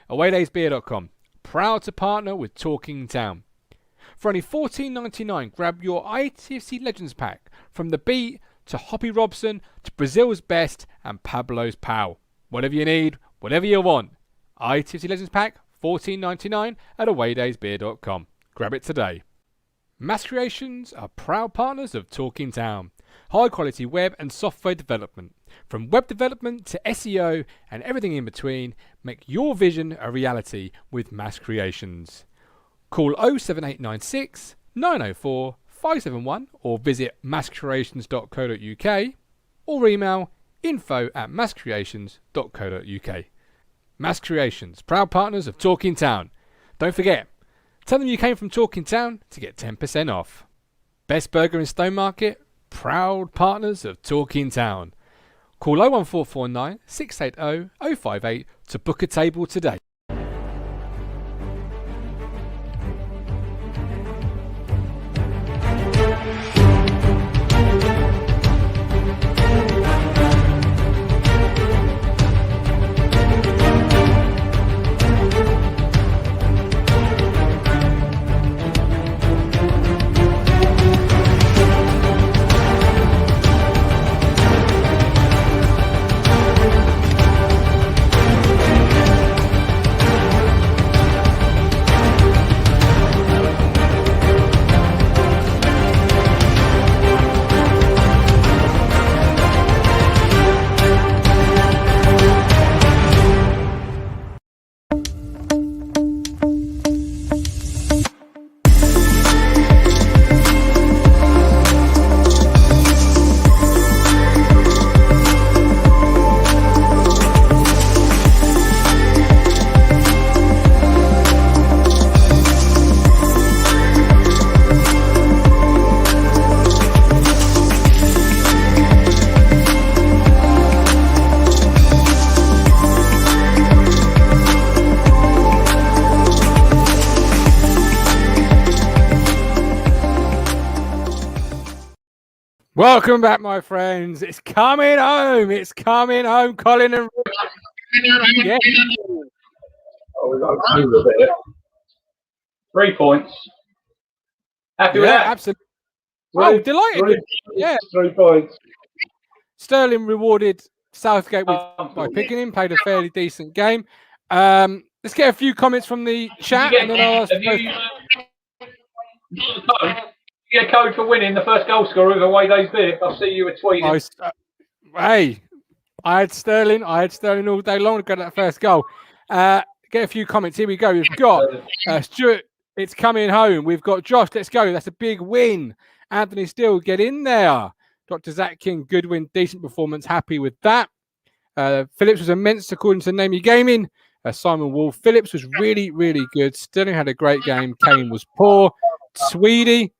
awaydaysbeer.com. Proud to partner with Talking Town. For only $14.99, grab your ITFC Legends Pack from The Beat to Hoppy Robson to Brazil's Best and Pablo's Pal. Whatever you need, whatever you want. ITFC Legends Pack, $14.99 at awaydaysbeer.com. Grab it today. Mass Creations are proud partners of Talking Town. High quality web and software development. From web development to SEO and everything in between, make your vision a reality with Mass Creations. Call 07896 904 571 or visit masscreations.co.uk or email info@masscreations.co.uk. Mass Creations, proud partners of Talking Town. Don't forget, tell them you came from Talking Town to get 10% off. Best Burger in Stone Market, proud partners of Talking Town. Call 01449 680 058 to book a table today. Welcome back, my friends. It's coming home. It's coming home, Colin and Rick. Yeah. Oh, we got a bit. 3 points. Happy with that? Absolutely. Oh, delighted. Yeah. 3 points. Sterling rewarded Southgate by picking him, played a fairly decent game. Let's get a few comments from the chat, and then I'll ask You get a code for winning the first goal scorer of Away Days Beer. I'll see you a tweet. Hey, I had Sterling all day long to get that first goal. Get a few comments. Here we go. We've got Stuart, it's coming home. We've got Josh, let's go. That's a big win. Anthony Steele, get in there. Dr. Zach King, good win, decent performance. Happy with that. Phillips was immense according to Name Your Gaming. Simon Wolf, Phillips was really, really good. Sterling had a great game. Kane was poor. Sweedy,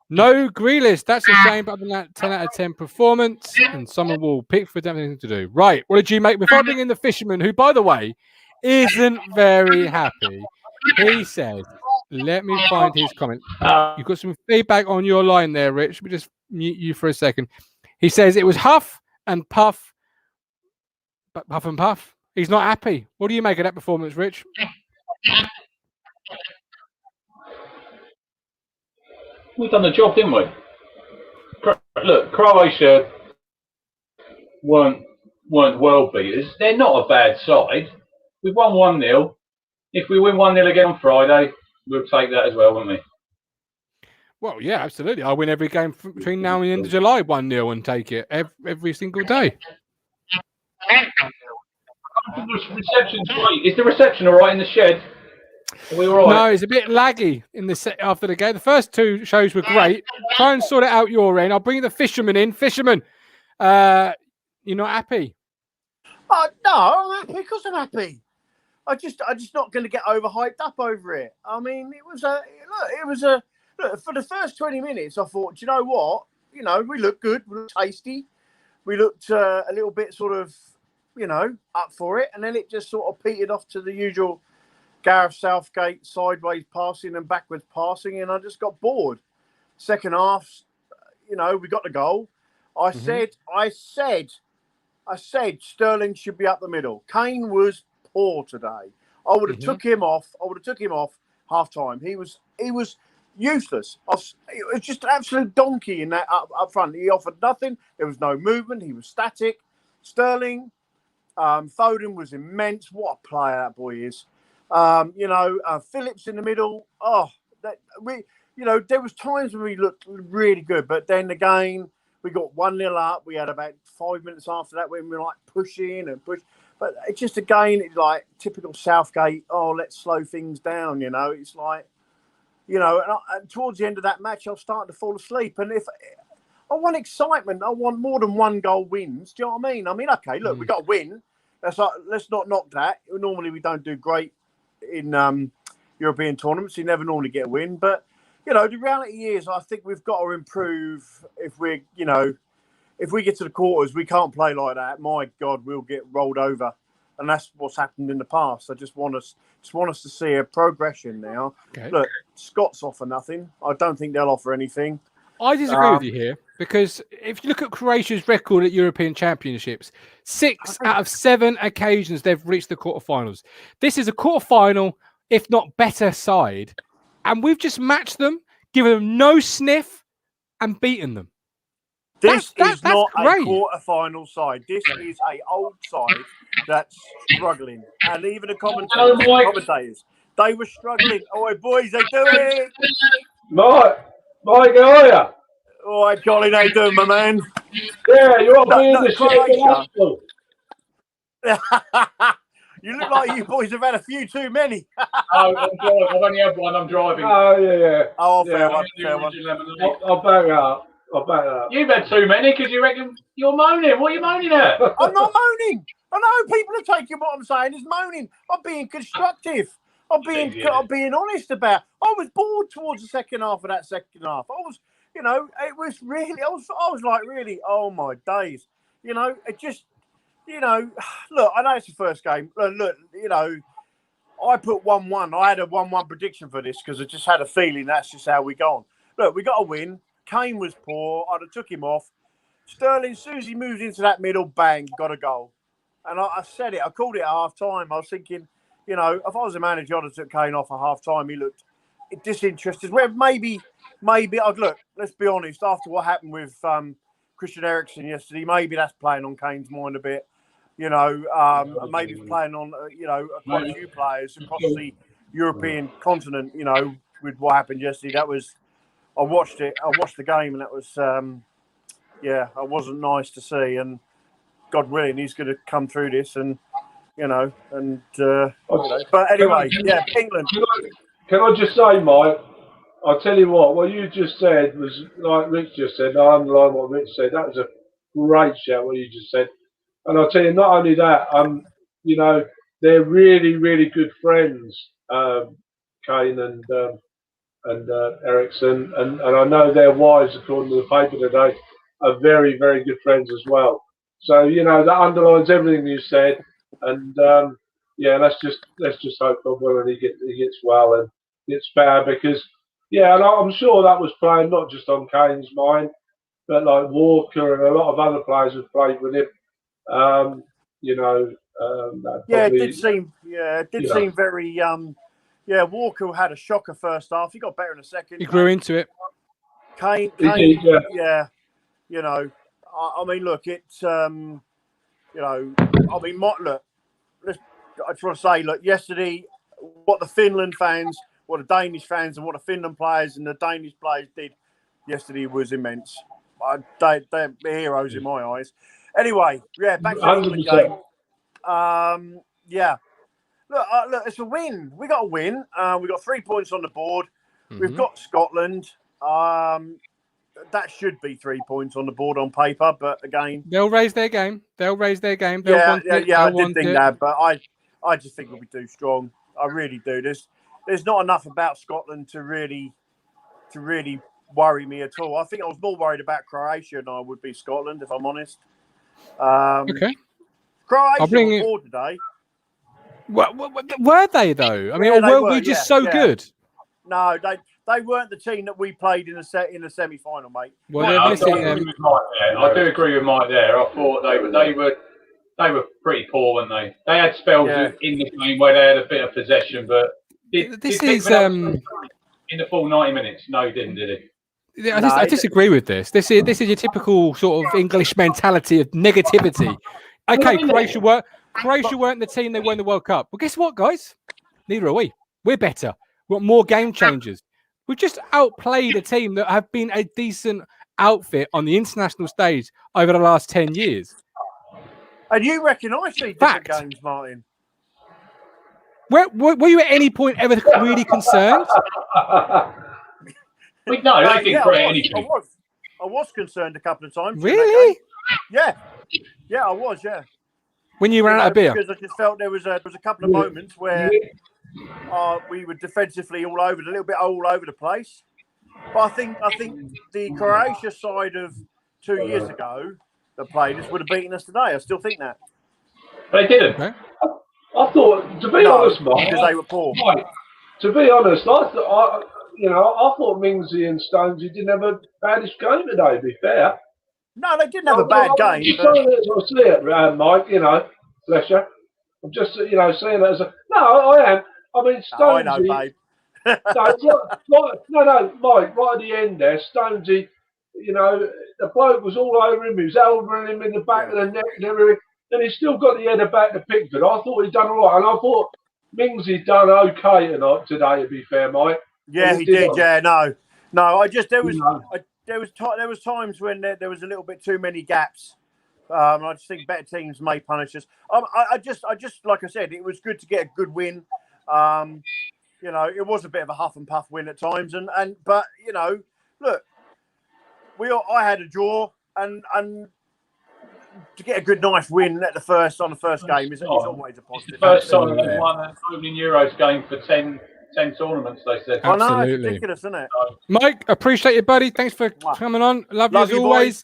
no Grealish. That's a shame, but other than that, 10 out of 10 performance. And someone will pick for anything to do. Right, what did you make? Before I bring in the fisherman, who, by the way, isn't very happy. He says, let me find his comment. You've got some feedback on your line there, Rich. Let me just mute you for a second. He says it was huff and puff. But puff and puff. He's not happy. What do you make of that performance, Rich? We've done the job, didn't we? Look, Croatia weren't world beaters. They're not a bad side. We've won 1-0. If we win 1-0 again on Friday, we'll take that as well, won't we? Well, yeah, absolutely. I win every game between now and the end of July 1-0 and take it every single day. The reception's great. Is the reception all right in the shed? Are we all right? No, it's a bit laggy in the set after the game. The first two shows were great. Try and sort it out your end. I'll bring the fisherman in. Fisherman, you're not happy? No, I'm happy because I'm happy. I'm just not going to get overhyped up over it. I mean, it was for the first 20 minutes. I thought, you know what? You know, we looked good. We looked tasty. We looked a little bit sort of, you know, up for it. And then it just sort of petered off to the usual Gareth Southgate sideways passing and backwards passing. And I just got bored. Second half, you know, we got the goal. I said Sterling should be up the middle. Kane was poor today. I would have took him off. I would have took him off half time. He was useless. It was just an absolute donkey in that up front. He offered nothing. There was no movement. He was static. Sterling, Foden was immense. What a player that boy is. Phillips in the middle. There was times when we looked really good, but then again, we got 1-0 up. We had about 5 minutes after that when we were like pushing and push. But it's just again, it's like typical Southgate. Oh, let's slow things down. It's like, and towards the end of that match, I was starting to fall asleep. And if I want excitement, I want more than 1 goal wins. Do you know what I mean? I mean, okay, look, we got to win. Let's not knock that. Normally, we don't do great in European tournaments. You never normally get a win, but. The reality is, I think we've got to improve. If we get to the quarters, we can't play like that. My God, we'll get rolled over, and that's what's happened in the past. I just want us to see a progression now. Okay. Look, Scots offer nothing. I don't think they'll offer anything. I disagree with you here because if you look at Croatia's record at European Championships, 6 out of 7 occasions they've reached the quarterfinals. This is a quarterfinal, if not better side. And we've just matched them, given them no sniff, and beaten them. This is not a quarter-final side. This is an old side that's struggling. And even the commentators, they were struggling. Oh, boys, they do it. Mike, how are you? All right, Colin, how you doing, my man? Yeah, you're up in the Croatia. You look like you boys have had a few too many. I'm driving. I've only had one. I'm driving. Oh, yeah. Oh, fair one. I'll back up. You've had too many because you reckon you're moaning. What are you moaning at? I'm not moaning. I know people are taking what I'm saying as moaning. I'm being constructive. I'm being honest about. I was bored towards the second half of that second half. I was, it was really. I was like, really. Oh my days. It just. Look, I know it's the first game. Look, I put 1-1. I had a 1-1 prediction for this because I just had a feeling that's just how we go on. Look, we got a win. Kane was poor. I'd have took him off. Sterling, as soon as he moved into that middle, bang, got a goal. And I said it. I called it at half-time. I was thinking, if I was a manager, I'd have took Kane off at half-time. He looked disinterested. Well, maybe, look, let's be honest. After what happened with Christian Eriksen yesterday, maybe that's playing on Kane's mind a bit. Maybe playing on, quite a few players across the European continent, with what happened yesterday. I watched the game, and that was, it wasn't nice to see. And God willing, he's going to come through this but anyway, England. Can I just say, Mike, I'll tell you what you just said was like Rich just said. I underline what Rich said. That was a great shout, what you just said. And I'll tell you, not only that, they're really, really good friends, Kane and Eriksen, and I know their wives, according to the paper today, are very, very good friends as well. So that underlines everything you said, and let's just hope God willing he gets well and gets better because and I'm sure that was playing not just on Kane's mind, but like Walker and a lot of other players who played with him. It did seem very. Walker had a shocker first half. He got better in the second. He grew into it. Kane, I mean, look, it's look. I just want to say, look, yesterday, what the Finland fans, what the Danish fans, and what the Finland players and the Danish players did yesterday was immense. They're heroes in my eyes. Anyway, back to the England game. Look, it's a win. We got a win. We got 3 points on the board. Mm-hmm. We've got Scotland. That should be 3 points on the board on paper, but again, they'll raise their game. I did think that, but I just think we'll be too strong. I really do. There's not enough about Scotland to really worry me at all. I think I was more worried about Croatia than I would be Scotland, if I'm honest. Okay. Croatia on board today. Were they though? I mean, or were we just so good? No, they weren't the team that we played in the semi-final, mate. Well, they're missing them. I do agree with Mike there. I thought they were they were pretty poor, weren't they? They had spells in the game where they had a bit of possession, but this is in the full 90 minutes. No, he didn't, did he? I disagree with this. This is your typical sort of English mentality of negativity. Okay, Croatia weren't the team they won the World Cup. Well, guess what, guys? Neither are we. We're better. We've got more game changers. We've just outplayed a team that have been a decent outfit on the international stage over the last 10 years. And you reckon I see different games, Martin? Were you at any point ever really concerned? No, they didn't create anything. I was concerned a couple of times. Really? Yeah, I was. Yeah. When you ran out of beer? Because I just felt there was a couple of moments where we were defensively all over the place. But I think the Croatia side of 2 years ago that played us would have beaten us today. I still think that. But they didn't. Okay. I thought, to be honest, Mike, because they were poor. Mike, to be honest, I thought Mingsley and Stonesy didn't have a baddish game today, to be fair. No, they didn't have a bad game. I see it, Mike, bless you. I'm just, seeing it as a... No, I am. I mean, Stonesy... I know, babe. no, Mike, right at the end there, Stonesy, the bloke was all over him, he was elbowing him in the back of the neck and everything, and he's still got the header back to Pickford. I thought he'd done all right, and I thought Mingsley done okay tonight, today, to be fair, Mike. Yeah, he did. Yeah, no. There was times when there was a little bit too many gaps. I just think better teams may punish us. I just like I said, it was good to get a good win. It was a bit of a huff and puff win at times, but look, I had a draw, and to get a good, nice win on the first game is always a positive. First time we won an opening Euros game for 10 tournaments, they said. Absolutely. I know, it's ridiculous, isn't it? Mike, appreciate it, buddy. Thanks for coming on. Love you as always.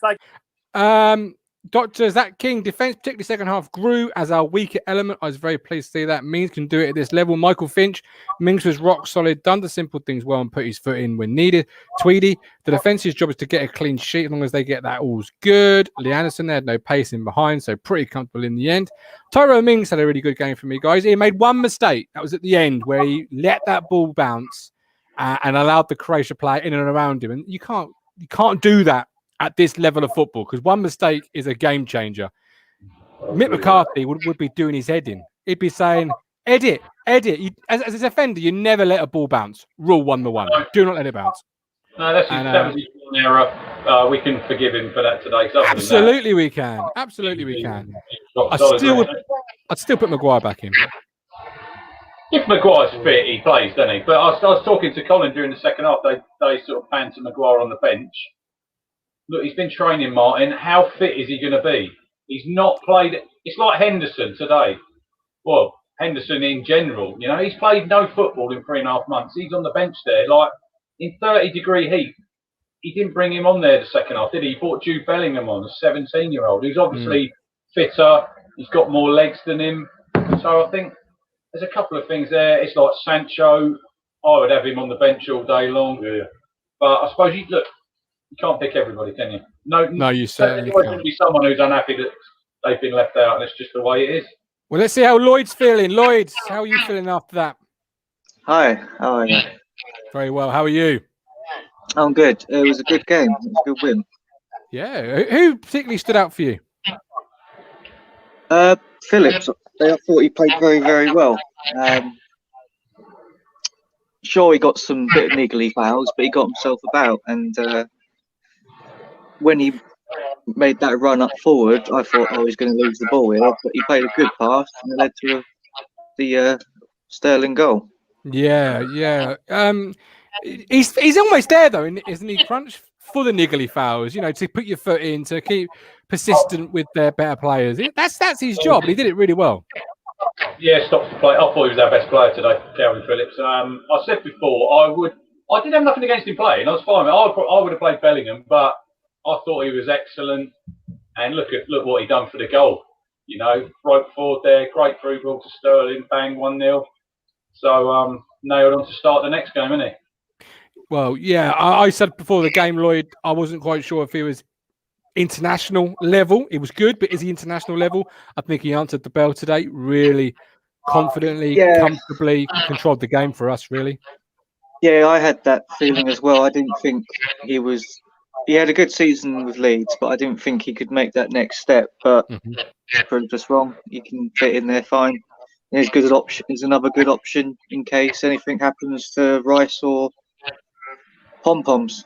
Dr. Zach King, defence, particularly second half, grew as our weaker element. I was very pleased to see that. Mings can do it at this level. Michael Finch, Mings was rock solid, done the simple things well and put his foot in when needed. Tweedy, the defence's job is to get a clean sheet. As long as they get that, all's good. Lee Anderson, they had no pace in behind, so pretty comfortable in the end. Tyrone Mings had a really good game for me, guys. He made one mistake. That was at the end where he let that ball bounce and allowed the Croatia player in and around him. And you can't do that at this level of football, because one mistake is a game changer. Mick McCarthy would be doing his head in. He'd be saying, edit. As a defender, you never let a ball bounce. Rule 1-1. Do not let it bounce. No, that was his one error. We can forgive him for that today. Absolutely we can. I'd still put Maguire back in. If Maguire's fit, he plays, doesn't he? But I was talking to Colin during the second half. They sort of panned to Maguire on the bench. Look, he's been training, Martin. How fit is he going to be? He's not played. It's like Henderson today. Well, Henderson in general. He's played no football in 3.5 months. He's on the bench there, like in 30-degree heat. He didn't bring him on there the second half, did he? He brought Jude Bellingham on, a 17-year-old. He's obviously fitter. He's got more legs than him. So I think there's a couple of things there. It's like Sancho. I would have him on the bench all day long. Yeah. But I suppose you can't pick everybody, can you? No, you certainly can't. There's be someone who's unhappy that they've been left out, and it's just the way it is. Well, let's see how Lloyd's feeling. Lloyd, how are you feeling after that? Hi, how are you? Very well. How are you? I'm good. It was a good game. It was a good win. Yeah. Who particularly stood out for you? Phillips. I thought he played very, very well. Sure, he got some bit of niggly fouls, but he got himself about, and when he made that run up forward, I thought I was going to lose the ball here, but he played a good pass and it led to the Sterling goal. Yeah. He's almost there though, isn't he? Crunch for the niggly fouls, to put your foot in, to keep persistent with their better players. That's his job. And he did it really well. Yeah, stops the play. I thought he was our best player today, Calvin Phillips. I said before I didn't have nothing against him playing. I was fine. I would have played Bellingham, but I thought he was excellent, and look what he done for the goal. Broke forward there, great through ball to Sterling, bang, 1-0. So nailed on to start the next game, isn't he? Well, yeah, I said before the game, Lloyd, I wasn't quite sure if he was international level. It was good, but is he international level? I think he answered the bell today really confidently, comfortably, controlled the game for us, really. Yeah, I had that feeling as well. I didn't think he had a good season with Leeds, but I didn't think he could make that next step. But proved us wrong. He can fit in there fine. He's good option. He's another good option in case anything happens to Rice or Pom Poms.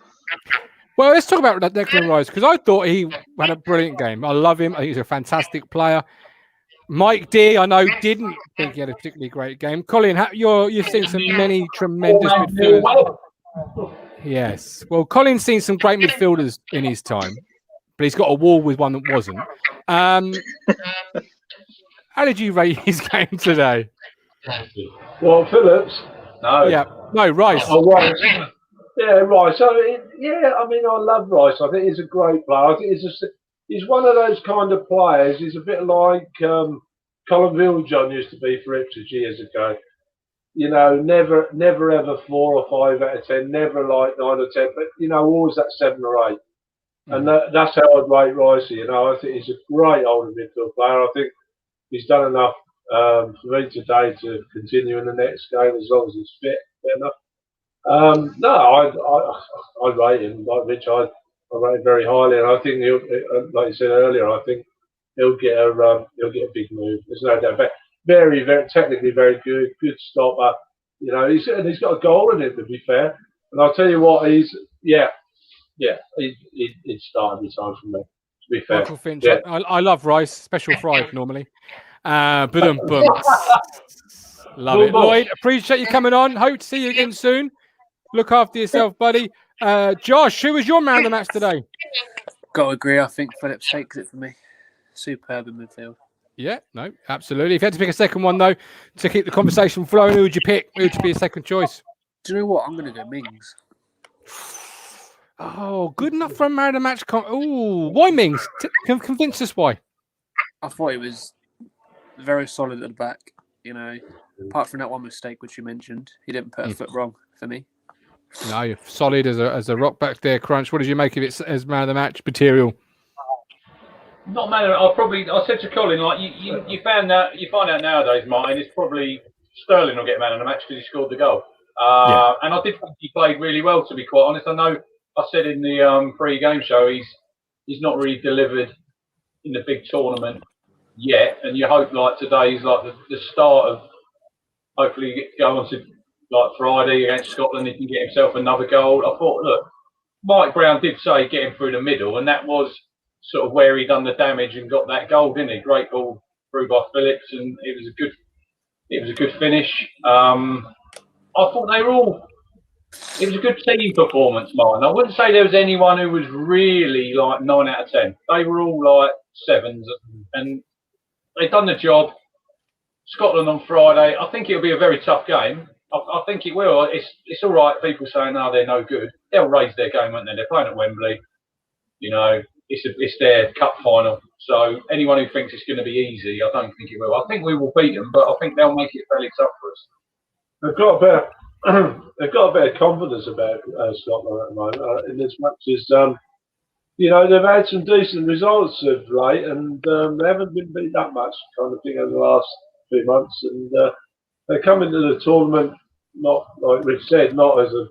Well, let's talk about Declan Rice, because I thought he had a brilliant game. I love him. I think he's a fantastic player. Mike D, I know, didn't think he had a particularly great game. Colin, you've seen many tremendous midfielders. Yes. Well, Colin's seen some great midfielders in his time, but he's got a wall with one that wasn't. How did you rate his game today? Well, Phillips. No. Yeah. No, Rice. Oh, Rice. Yeah, Rice. I mean, I love Rice. I think he's a great player. I think he's one of those kind of players. He's a bit like Colin Viljohn used to be for Ipswich years ago. You know, never ever 4 or 5 out of 10, never like 9 or 10, but you know, always that 7 or 8. And that's how I'd rate Rice. You know, I think he's a great older midfield player. I think he's done enough for me today to continue in the next game as long as he's fit enough. I rate him like Rich. I rate him very highly, and I think he'll, like you said earlier, I think he'll get a big move. There's no doubt. But very, very technically very good stopper. You know, he's got a goal in it, to be fair. And I'll tell you what, he'd start every time for me. To be fair, Michael Finch. Yeah. I love Rice, special fried normally. Boom. Love it. Lloyd, appreciate you coming on. Hope to see you again soon. Look after yourself, buddy. Josh, who was your man of the match today? Got to agree. I think Phillips takes it for me. Superb in midfield. Yeah, no, absolutely. If you had to pick a second one, though, to keep the conversation flowing, who would you pick? Who would be a second choice? Do you know what? I'm going to go Mings. Oh, good enough for a man of the match. Why Mings? Convince us why. I thought he was very solid at the back. You know, apart from that one mistake which you mentioned, he didn't put a foot wrong for me. No, you're solid as a rock back there, Crunch. What did you make of it as man of the match material? Not man. I said to Colin, like you find out nowadays, Martin, it's probably Sterling will get man of the match because he scored the goal. And I did think he played really well, to be quite honest. I know I said in the pre-game show he's not really delivered in the big tournament yet, and you hope like today's like the start of hopefully go on to like Friday against Scotland, he can get himself another goal. I thought, look, Mike Brown did say get him through the middle, and that was sort of where he done the damage and got that goal, didn't he? Great ball through by Phillips, and it was a good finish. I thought it was a good team performance, Martin. I wouldn't say there was anyone who was really like 9 out of 10. They were all like 7s, and they've done the job. Scotland on Friday. I think it'll be a very tough game. I think it will. It's all right. People saying, "No, they're no good." They'll raise their game, won't they? They're playing at Wembley. You know, it's their cup final. So anyone who thinks it's going to be easy, I don't think it will. I think we will beat them, but I think they'll make it fairly tough for us. They've got a bit of confidence about Scotland at the moment, in as much as you know, they've had some decent results of late, and they haven't been beat that much, kind of thing, over the last few months. And they come into the tournament, not like Rich said, not as a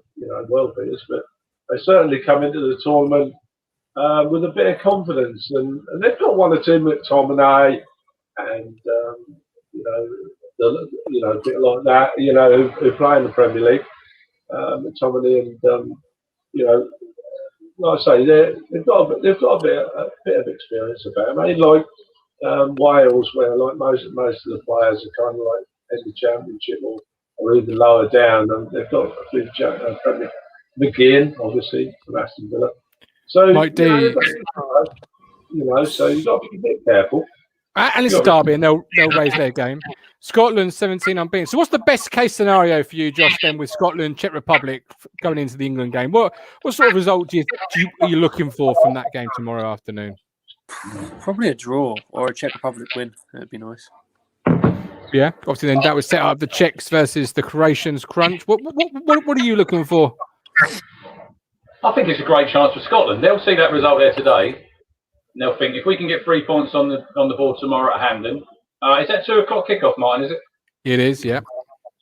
world beaters, but they certainly come into the tournament with a bit of confidence, and they've got one or two McTominay, and a bit like that, who play in the Premier League, McTominay, and like I say, they've got a bit of experience about them. I mean, like Wales, where like most of the players are kind of like in the Championship or even lower down, and they've got a few Premier McGinn, obviously, from Aston Villa. So Mike D, so you've got to be a bit careful. And it's a derby, and they'll raise their game. Scotland 17 unbeaten. So, what's the best case scenario for you, Josh? Then with Scotland, Czech Republic going into the England game, what sort of result are you looking for from that game tomorrow afternoon? Probably a draw or a Czech Republic win. That'd be nice. Yeah, obviously, then that would set up the Czechs versus the Croatians. Crunch. What are you looking for? I think it's a great chance for Scotland. They'll see that result there today, And they'll think if we can get 3 points on the board tomorrow at Hampden. Is that 2 o'clock kickoff, Martin? Is it? It is, yeah.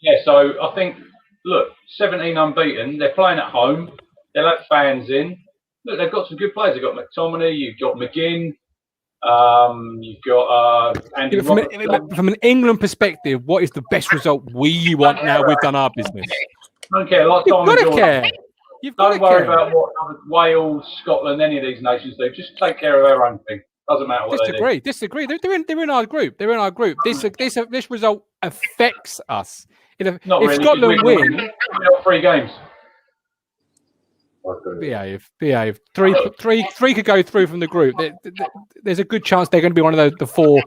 Yeah. So I think, look, 17 unbeaten. They're playing at home. They'll have fans in. Look, they've got some good players. They've got McTominay. You've got McGinn. You've got Andy from an England perspective, what is the best result we want now we've done our business? Don't care. Like You've got to care. Don't worry about what Wales, Scotland, any of these nations do. Just take care of their own thing. Doesn't matter what they do. Disagree. They're in our group. They're in our group. This result affects us. If Scotland win, we got 3 games. Behave. Three could go through from the group. There's a good chance they're going to be one of the 4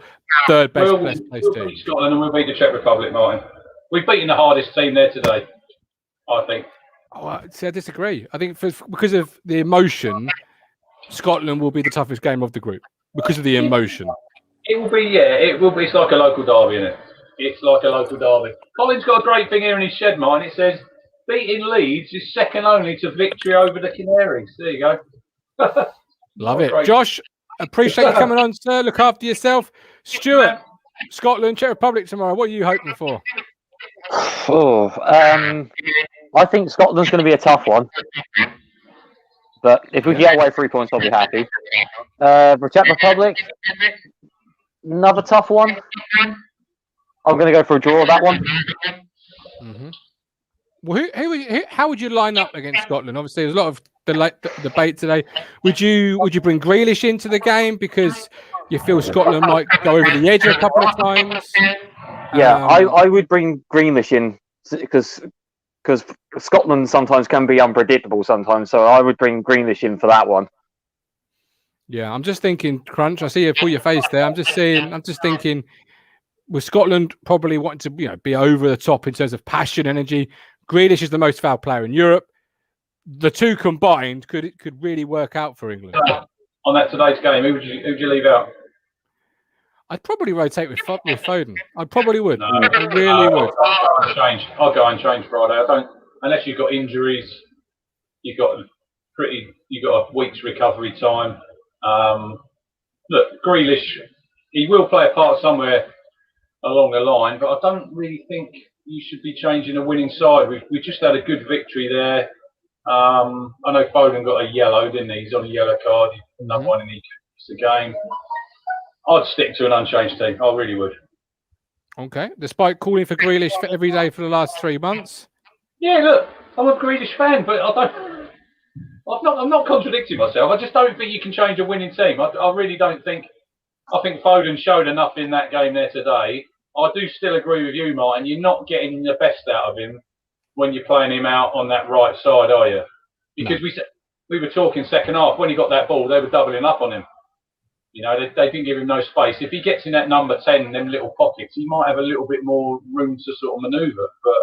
third best placed we'll teams. beat Scotland and we'll beat the Czech Republic, Martin. We've beaten the hardest team there today, I think. Oh, see, I disagree. I think because of the emotion, Scotland will be the toughest game of the group because of the emotion. It will be, yeah. It will be. It's like a local derby, isn't it? It's like a local derby. Colin's got a great thing here in his shed, Martin. It says, beating Leeds is second only to victory over the Canaries. There you go. Love it. Josh, appreciate you coming on, sir. Look after yourself. Stuart, Scotland, Czech Republic tomorrow. What are you hoping for? I think Scotland's going to be a tough one. But if we get away 3 points, I'll be happy. For Czech Republic, another tough one. I'm going to go for a draw of that one. Mm-hmm. Well, how would you line up against Scotland? Obviously, there's a lot of debate today. Would you bring Grealish into the game because you feel Scotland might go over the edge a couple of times? Yeah, I would bring Grealish in because Scotland sometimes can be unpredictable sometimes. So I would bring Grealish in for that one. Yeah, I'm just thinking, Crunch. I see you pull your face there. I'm just thinking, with Scotland probably wanting to be over the top in terms of passion, energy. Grealish is the most foul player in Europe. The two combined could really work out for England. On that today's game, who'd you leave out? I'd probably rotate with Foden. I probably would. No, I really would. I'll go and change Friday. I don't, unless you've got injuries. You've got a week's recovery time. Look, Grealish, he will play a part somewhere along the line, but I don't really think you should be changing a winning side. We just had a good victory there. I know Foden got a yellow, didn't he? He's on a yellow card. Another one, and he keeps the game. I'd stick to an unchanged team. I really would. Okay. Despite calling for Grealish for every day for the last 3 months. Yeah, look, I'm a Grealish fan, but I'm not contradicting myself. I just don't think you can change a winning team. I really don't think. I think Foden showed enough in that game there today. I do still agree with you, Martin. You're not getting the best out of him when you're playing him out on that right side, are you? Because we were talking second half. When he got that ball, they were doubling up on him. They didn't give him no space. If he gets in that number 10, them little pockets, he might have a little bit more room to sort of manoeuvre. But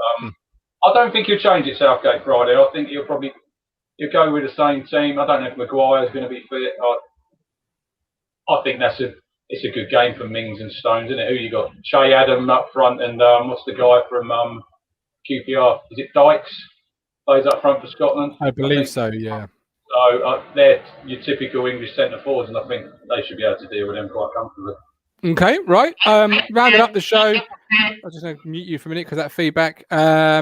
I don't think he'll change it Southgate Friday. I think he'll go with the same team. I don't know if Maguire's going to be fit. I think it's a good game for Mings and Stones, isn't it? Who you got? Che Adam up front, and what's the guy from QPR? Is it Dykes? Plays up front for Scotland. I believe so. Yeah. So they're your typical English centre forwards, and I think they should be able to deal with them quite comfortably. Okay, right. Rounding up the show, I'm just going to mute you for a minute because that feedback.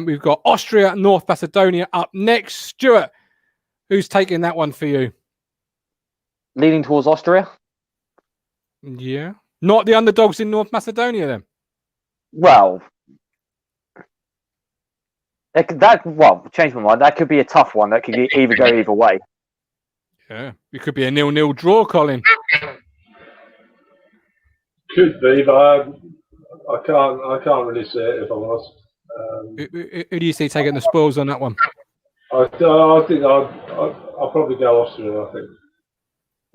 We've got Austria, North Macedonia up next. Stuart, who's taking that one for you? Leaning towards Austria. Yeah. Not the underdogs in North Macedonia, then? Well, change my mind. That could be a tough one. That could either go either way. Yeah. It could be a 0-0 draw, Colin. Could be, but I can't really see it if I'm honest. Who do you see taking the spoils on that one? I think I'll probably go Austria, I think.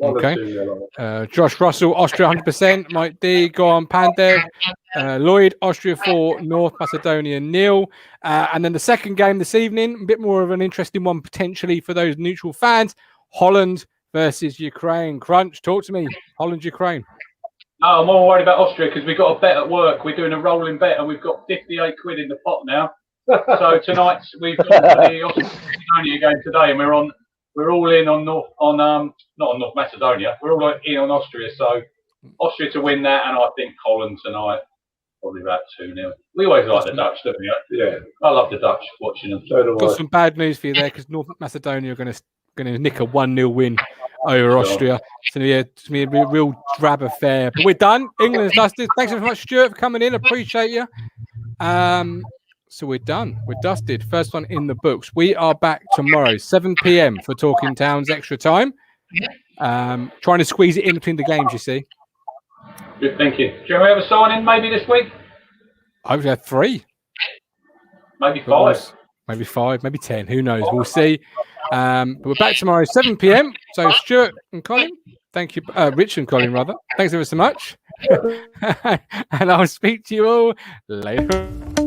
Okay. Josh Russell, Austria 100%. Mike D, go on Pandev. Lloyd, Austria 4, North Macedonia 0. And then the second game this evening, a bit more of an interesting one potentially for those neutral fans. Holland versus Ukraine. Crunch, talk to me. Holland, Ukraine. No, I'm more worried about Austria because we've got a bet at work. We're doing a rolling bet and we've got 58 quid in the pot now. So tonight we've got the Austria game today and we're on we're all in on not on North Macedonia. We're all in on Austria. So Austria to win that, and I think Colin tonight probably about 2-0. We always like the Dutch, don't we? Yeah, I love the Dutch watching them. so do Got I. some bad news for you there because North Macedonia are going to nick a 1-0 win over Austria. So yeah, it's going to be a real drab affair. But we're done. England's dusted. Thanks very much, Stuart, for coming in. Appreciate you. So we're done. We're dusted. First one in the books. We are back tomorrow, 7 p.m. for Talking Towns extra time. Trying to squeeze it in between the games, you see. Good thinking. Do you want to have a sign in maybe this week? I've had 3. Maybe 5. Maybe 5, maybe 10. Who knows? We'll see. But we're back tomorrow, 7 p.m. So Stuart and Colin, thank you. Rich and Colin, rather. Thanks ever so much. And I'll speak to you all later.